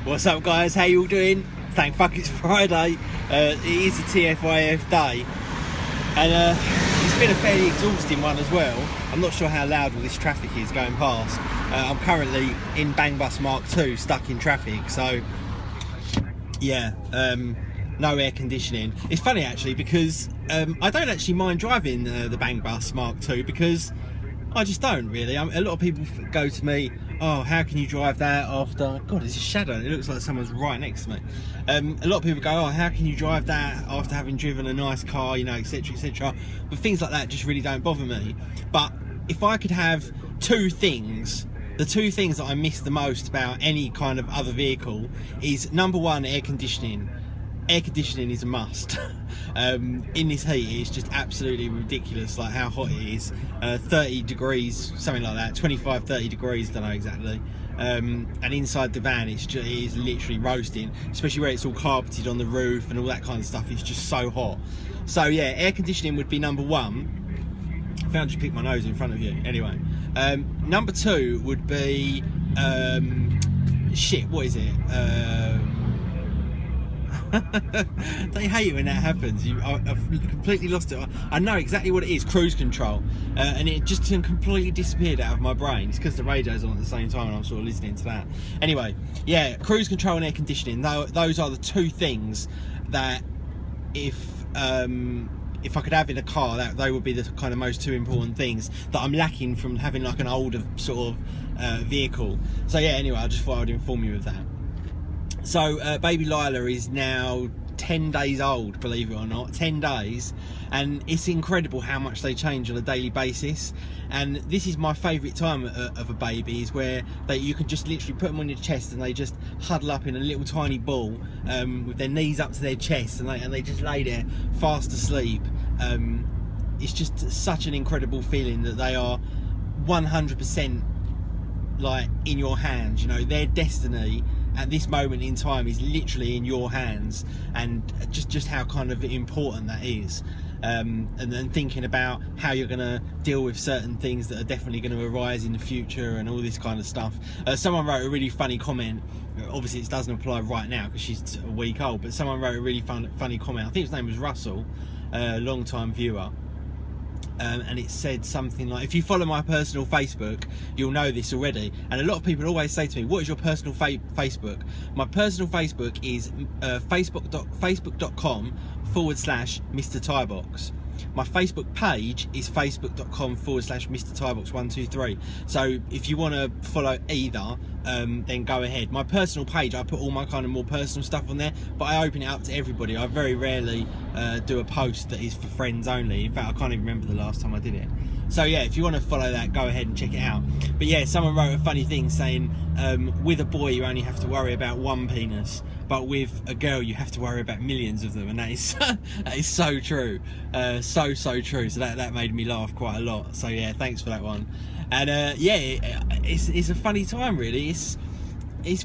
What's up, guys? How you all doing? Thank fuck it's Friday. It is a TFIF day, and it's been a fairly exhausting one as well. I'm not sure how loud all this traffic is going past. I'm currently in Bang Bus Mark 2, stuck in traffic, so yeah, no air conditioning. It's funny actually, because I don't actually mind driving the Bang Bus Mark 2, because I just don't really. A lot of people go to me, oh, how can you drive that after... God, there's a shadow. It looks like someone's right next to me. A lot of people go, oh, how can you drive that after having driven a nice car, you know, etc, etc. But things like that just really don't bother me. But if I could have two things, the two things that I miss the most about any kind of other vehicle is, number one, air conditioning. Air conditioning is a must. In this heat, it's just absolutely ridiculous, like how hot it is. 30 degrees, something like that, 25, 30 degrees, don't know exactly. And inside the van, it is literally roasting, especially where it's all carpeted on the roof and all that kind of stuff. It's just so hot. So yeah, air conditioning would be number one. I found you picked my nose in front of you. Anyway, number two would be shit. What is it? They hate it when that happens. I've completely lost it. I know exactly what it is. Cruise control, and it just completely disappeared out of my brain. It's because the radio's on at the same time and I'm sort of listening to that. Anyway, yeah, cruise control and air conditioning. Those are the two things that if I could have in a car, that they would be the kind of most two important things that I'm lacking from having like an older sort of vehicle. So yeah, anyway, I just thought I'd inform you of that. So baby Lila is now 10 days old, believe it or not, 10 days, and it's incredible how much they change on a daily basis. And this is my favourite time of a baby, is where you can just literally put them on your chest and they just huddle up in a little tiny ball with their knees up to their chest, and they just lay there fast asleep. It's just such an incredible feeling that they are 100% like in your hands. You know, their destiny at this moment in time is literally in your hands, and just how kind of important that is. And then thinking about how you're going to deal with certain things that are definitely going to arise in the future and all this kind of stuff. Someone wrote a really funny comment. Obviously it doesn't apply right now because she's a week old, but someone wrote a really funny comment. I think his name was Russell, a long time viewer. And it said something like, if you follow my personal Facebook, you'll know this already. And a lot of people always say to me, what is your personal Facebook? My personal Facebook is facebook.com/Mr. Tyebox. My Facebook page is facebook.com/Mr. Tyebox123. So if you want to follow either, then go ahead. My personal page, I put all my kind of more personal stuff on there, but I open it up to everybody. I very rarely do a post that is for friends only. In fact, I can't even remember the last time I did it. So yeah, if you want to follow that, go ahead and check it out. But yeah, someone wrote a funny thing saying, with a boy you only have to worry about one penis, but with a girl you have to worry about millions of them. And that is that is so true. So true. So that made me laugh quite a lot. So yeah, thanks for that one. And yeah, it's a funny time really. It's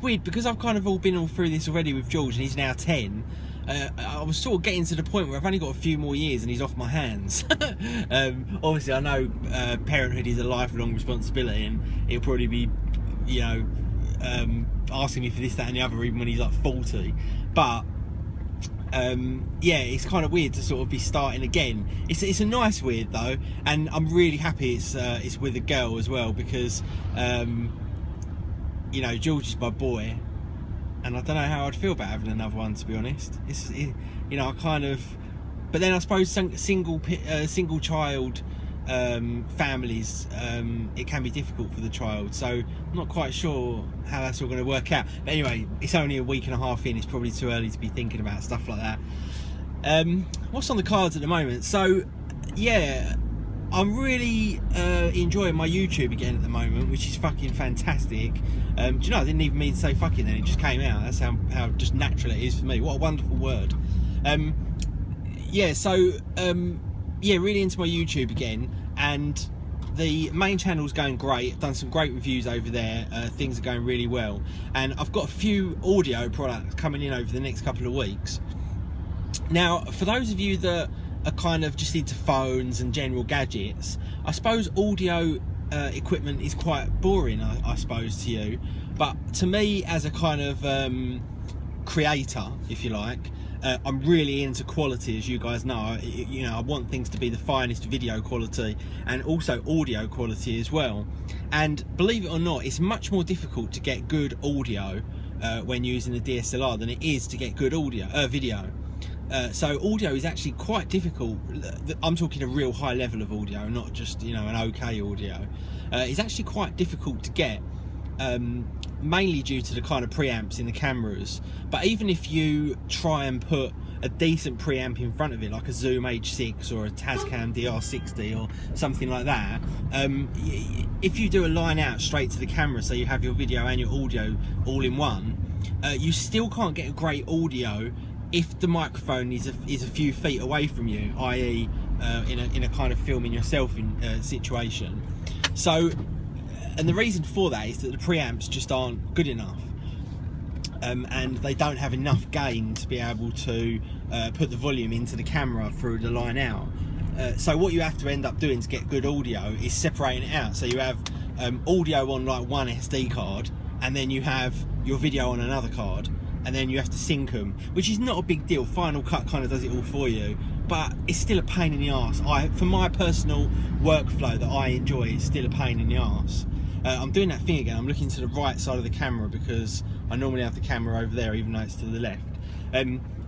weird because I've kind of all been through this already with George, and he's now 10. I was sort of getting to the point where I've only got a few more years and he's off my hands. Obviously I know parenthood is a lifelong responsibility, and it'll probably be, you know, asking me for this, that and the other even when he's like 40. But yeah, it's kind of weird to sort of be starting again. It's a nice weird though, and I'm really happy it's with a girl as well, because you know, George is my boy, and I don't know how I'd feel about having another one, to be honest. You know, I kind of, but then I suppose single child families, it can be difficult for the child, so I'm not quite sure how that's all going to work out. But anyway, it's only a week and a half in. It's probably too early to be thinking about stuff like that. What's on the cards at the moment? So yeah, I'm really enjoying my YouTube again at the moment, which is fucking fantastic. Do you know, I didn't even mean to say fucking then, it just came out. That's how just natural it is for me. What a wonderful word. Yeah, so yeah, really into my YouTube again, and the main channel's going great. I've done some great reviews over there. Things are going really well, and I've got a few audio products coming in over the next couple of weeks. Now, for those of you that are kind of just into phones and general gadgets, I suppose audio equipment is quite boring, I suppose, to you. But to me, as a kind of creator, if you like, I'm really into quality, as you guys know. You know, I want things to be the finest video quality and also audio quality as well. And believe it or not, it's much more difficult to get good audio when using a DSLR than it is to get good video. So audio is actually quite difficult. I'm talking a real high level of audio, not just, you know, an okay audio. It's actually quite difficult to get, mainly due to the kind of preamps in the cameras. But even if you try and put a decent preamp in front of it, like a Zoom H6 or a Tascam DR60 or something like that, if you do a line out straight to the camera, so you have your video and your audio all in one, you still can't get a great audio if the microphone is a few feet away from you, i.e. in a kind of filming yourself situation. So, and the reason for that is that the preamps just aren't good enough, and they don't have enough gain to be able to put the volume into the camera through the line out. So what you have to end up doing to get good audio is separating it out. So you have audio on like one SD card, and then you have your video on another card, and then you have to sync them, which is not a big deal. Final Cut kind of does it all for you, but it's still a pain in the arse. For my personal workflow that I enjoy, it's still a pain in the arse. I'm doing that thing again. I'm looking to the right side of the camera because I normally have the camera over there, even though it's to the left.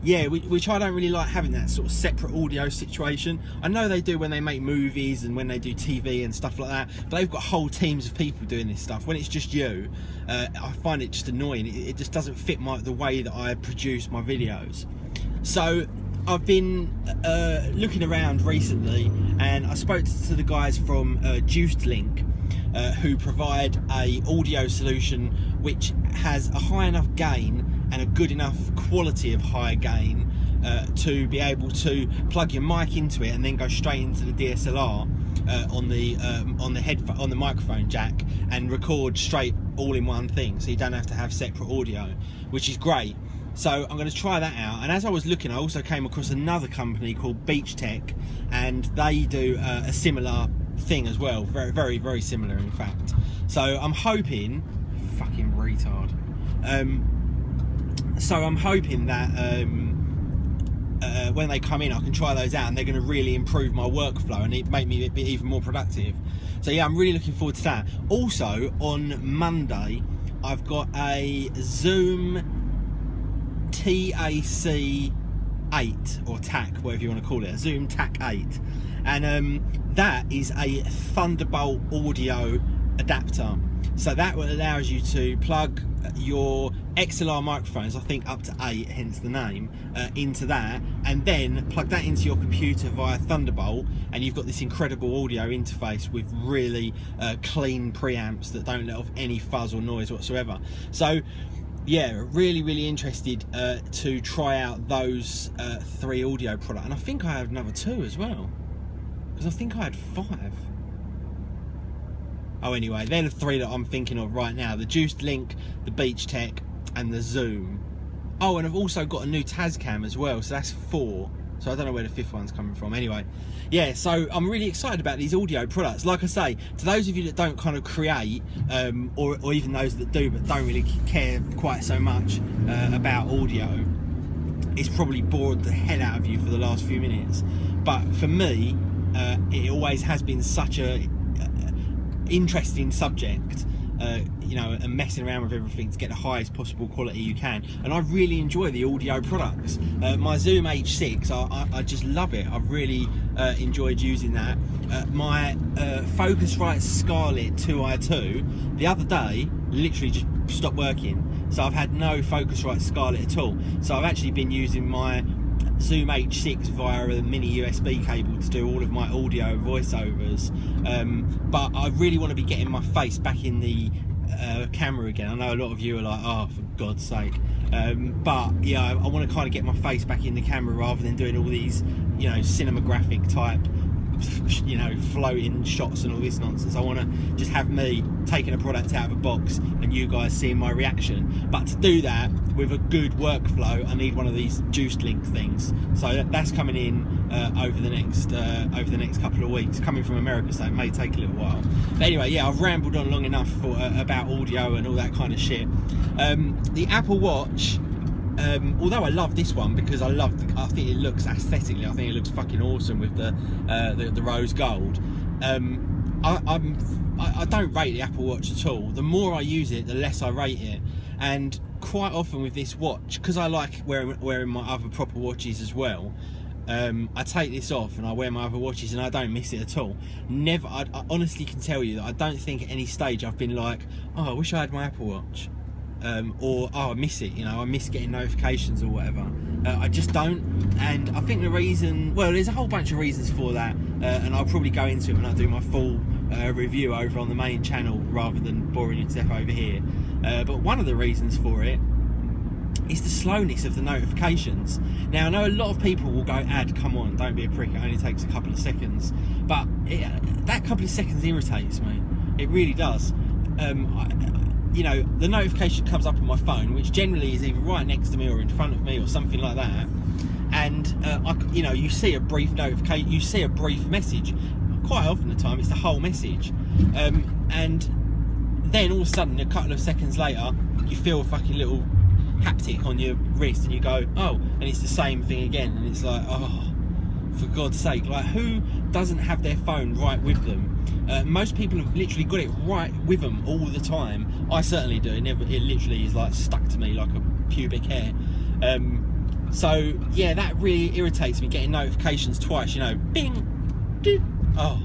Yeah, which I don't really like, having that sort of separate audio situation. I know they do when they make movies and when they do TV and stuff like that, but they've got whole teams of people doing this stuff. When it's just you, I find it just annoying. It just doesn't fit the way that I produce my videos. So I've been looking around recently, and I spoke to the guys from Juiced Link, who provide a audio solution which has a high enough gain and a good enough quality of high gain to be able to plug your mic into it and then go straight into the DSLR on the microphone jack and record straight all in one thing, so you don't have to have separate audio, which is great. So I'm going to try that out. And as I was looking, I also came across another company called Beach Tech, and they do a similar thing as well, very, very similar in fact. So I'm hoping, fucking retard. So I'm hoping that when they come in, I can try those out, and they're going to really improve my workflow and it make me a bit even more productive. So yeah, I'm really looking forward to that. Also on Monday, I've got a Zoom TAC 8 or TAC, whatever you want to call it, a Zoom TAC 8, and that is a Thunderbolt audio adapter. So that allows you to plug your XLR microphones, I think up to 8, hence the name, into that, and then plug that into your computer via Thunderbolt, and you've got this incredible audio interface with really clean preamps that don't let off any fuzz or noise whatsoever. So yeah, really interested to try out those 3 audio products, and I think I had another 2 as well, because I think I had 5. Oh, anyway, they're the 3 that I'm thinking of right now: the Juiced Link, the Beach Tech, and the Zoom. Oh, and I've also got a new Tascam as well, so that's 4. So I don't know where the 5th one's coming from. Anyway, yeah, so I'm really excited about these audio products. Like I say, to those of you that don't kind of create, or even those that do but don't really care quite so much about audio, it's probably bored the hell out of you for the last few minutes. But for me, it always has been such a interesting subject, you know, and messing around with everything to get the highest possible quality you can. And I really enjoy the audio products. My Zoom H6, I just love it. I've really enjoyed using that. My Focusrite Scarlett 2i2 the other day literally just stopped working, so I've had no Focusrite Scarlett at all. So I've actually been using my Zoom H6 via a mini USB cable to do all of my audio voiceovers, but I really want to be getting my face back in the camera again. I know a lot of you are like, oh, for God's sake, but yeah, I want to kind of get my face back in the camera rather than doing all these, you know, cinematographic type you know, floating shots and all this nonsense. I want to just have me taking a product out of a box and you guys seeing my reaction. But to do that with a good workflow, I need one of these juiced link things. So that's coming in over the next couple of weeks, coming from America, so it may take a little while. But anyway, yeah, I've rambled on long enough for about audio and all that kind of shit. The Apple Watch, although I love this one because I think it looks aesthetically, I think it looks fucking awesome with the rose gold. I don't rate the Apple Watch at all. The more I use it, the less I rate it. And quite often with this watch, because I like wearing my other proper watches as well, I take this off and I wear my other watches and I don't miss it at all. Never. I honestly can tell you that I don't think at any stage I've been like, oh, I wish I had my Apple Watch. Or oh, I miss it, you know, I miss getting notifications or whatever. I just don't. And I think the reason, well, there's a whole bunch of reasons for that, and I'll probably go into it when I do my full review over on the main channel rather than boring you to death over here. But one of the reasons for it is the slowness of the notifications. Now, I know a lot of people will go, come on, don't be a prick, it only takes a couple of seconds. But that couple of seconds irritates me. It really does. You know, the notification comes up on my phone, which generally is either right next to me or in front of me or something like that. And, you know, you see a brief notification, you see a brief message. Quite often the time, it's the whole message. And then all of a sudden, a couple of seconds later, you feel a fucking little haptic on your wrist and you go, oh, and it's the same thing again. And it's like, oh, for God's sake, like, who doesn't have their phone right with them? Most people have literally got it right with them all the time. I certainly do. It literally is like stuck to me like a pubic hair. So yeah, that really irritates me, getting notifications twice, you know, bing, ding. Oh,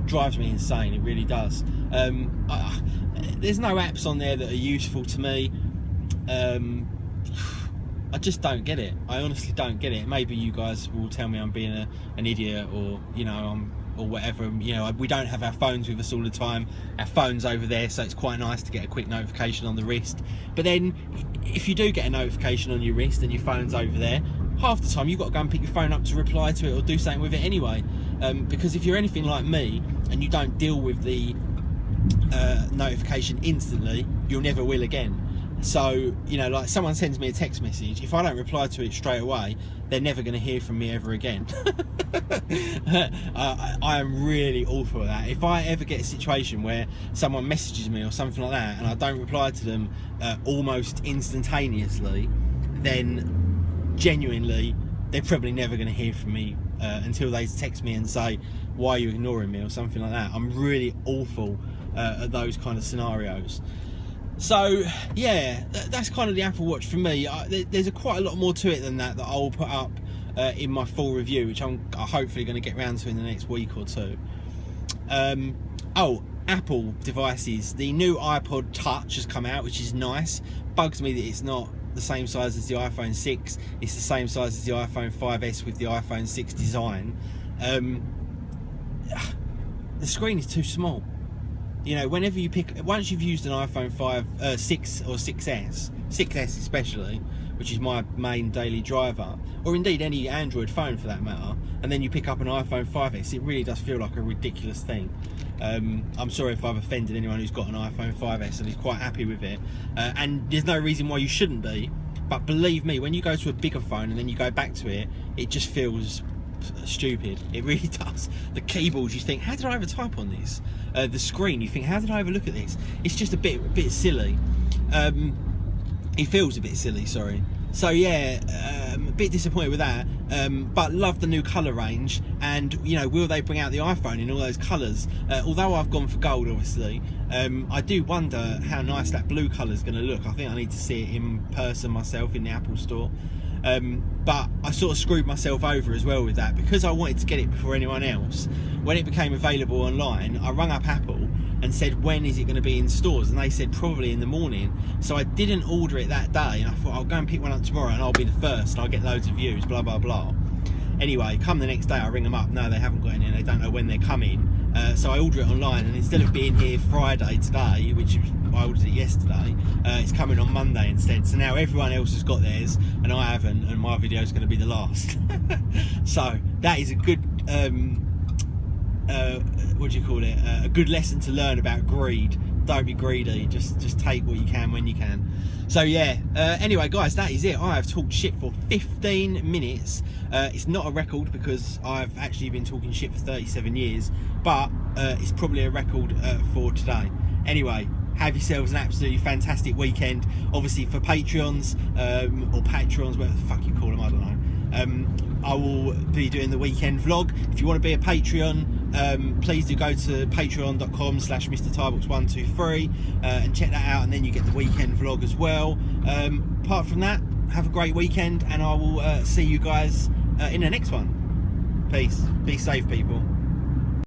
drives me insane. It really does. There's no apps on there that are useful to me. I just don't get it. I honestly don't get it. Maybe you guys will tell me I'm being an idiot, or you know, or whatever. You know, we don't have our phones with us all the time. Our phone's over there, so it's quite nice to get a quick notification on the wrist. But then, if you do get a notification on your wrist and your phone's over there, half the time you've got to go and pick your phone up to reply to it or do something with it anyway. Because if you're anything like me and you don't deal with the notification instantly, you'll never will again. So, you know, like someone sends me a text message, if I don't reply to it straight away, they're never going to hear from me ever again. I am really awful at that. If I ever get a situation where someone messages me or something like that and I don't reply to them almost instantaneously, then genuinely they're probably never going to hear from me until they text me and say, why are you ignoring me, or something like that. I'm really awful at those kind of scenarios. So yeah, that's kind of the Apple Watch for me. There's quite a lot more to it than that I'll put up in my full review, which I'm hopefully going to get round to in the next week or two. Oh, Apple devices. The new iPod Touch has come out, which is nice. Bugs me that it's not the same size as the iPhone 6. It's the same size as the iPhone 5S with the iPhone 6 design. The screen is too small. You know, whenever you once you've used an iPhone 6 or 6S, 6S especially, which is my main daily driver, or indeed any Android phone for that matter, and then you pick up an iPhone 5S, it really does feel like a ridiculous thing. I'm sorry if I've offended anyone who's got an iPhone 5S and is quite happy with it, and there's no reason why you shouldn't be, but believe me, when you go to a bigger phone and then you go back to it, it just feels stupid. It really does. The keyboard, you think, how did I ever type on this? The screen, you think, how did I ever look at this? It's just a bit silly. It feels a bit silly, sorry. So yeah, a bit disappointed with that, but love the new colour range. And you know, will they bring out the iPhone in all those colours? Although I've gone for gold, obviously, I do wonder how nice that blue colour is going to look. I think I need to see it in person myself in the Apple store. But I sort of screwed myself over as well with that, because I wanted to get it before anyone else. When it became available online, I rung up Apple and said, when is it going to be in stores? And they said probably in the morning. So I didn't order it that day, and I thought I'll go and pick one up tomorrow and I'll be the first and I'll get loads of views, blah blah blah. Anyway, come the next day I ring them up, no, they haven't got any, they don't know when they're coming. So I order it online, and instead of being here Friday today, which I ordered it yesterday, it's coming on Monday instead. So now everyone else has got theirs and I haven't, and my video is going to be the last. So that is a good what do you call it? A good lesson to learn about greed. Don't be greedy. Just take what you can when you can. So yeah. Anyway, guys, that is it. I have talked shit for 15 minutes. It's not a record because I've actually been talking shit for 37 years, but it's probably a record for today. Anyway, have yourselves an absolutely fantastic weekend. Obviously, for Patreons or patrons, whatever the fuck you call them, I don't know. I will be doing the weekend vlog. If you want to be a Patreon, please do go to patreon.com/MrTybox123 and check that out, and then you get the weekend vlog as well. Apart from that, have a great weekend, and I will see you guys in the next one. Peace. Be safe, people.